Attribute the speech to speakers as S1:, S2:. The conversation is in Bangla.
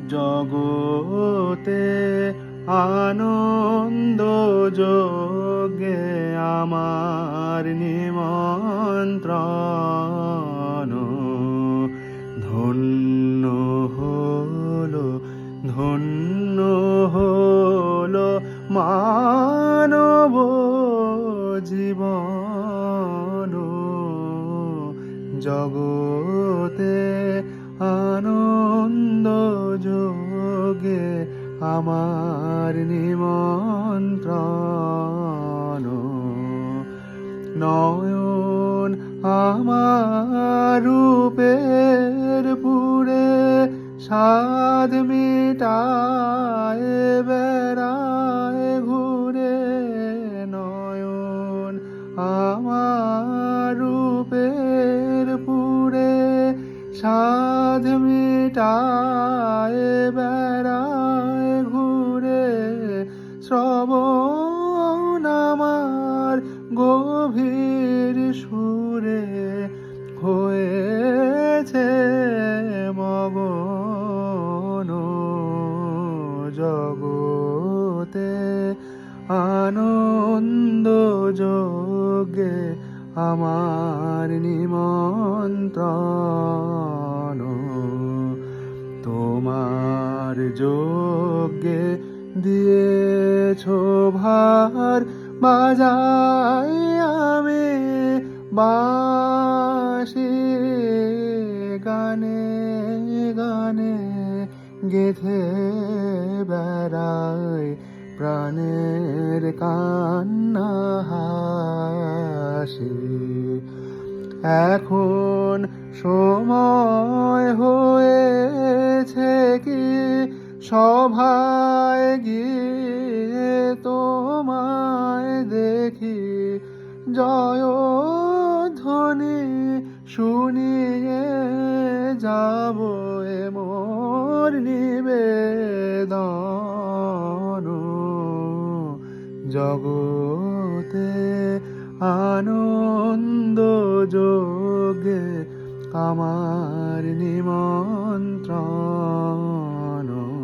S1: জগতে আনন্দ যোগে আমার নিমন্ত্রণ। ধন্য হলো, ধন্য হলো মানব জীবন। জগতে আনন্দ যোগে আমার নিমন্ত্রণ। নয়ন আমার রূপের পুরে সাধ মিটায় বেড়ায় ঘুরে। নয়ন আমার রূপের পুরে সাধ মিটায় বেড়ায় ঘুরে। শ্রবণ আমার গভীর সুরে হয়েছে মগন। জগতে আনন্দ যোগে আমার নিমন্ত্রণ। তোমার যজ্ঞে দিয়েছ ভার, বাজাই আমি বাঁশি গানে গানে গেথে বেড়াই প্রাণের কান্না হাসি। এখন সময় হয়েছে কি সভায় গিয়ে তোমায় দেখি। জয়ধ্বনি শুনিয়ে যাব এ মোর নিবেদন। জগতে আনন্দ যোগে আমার নিমন্ত্রণ।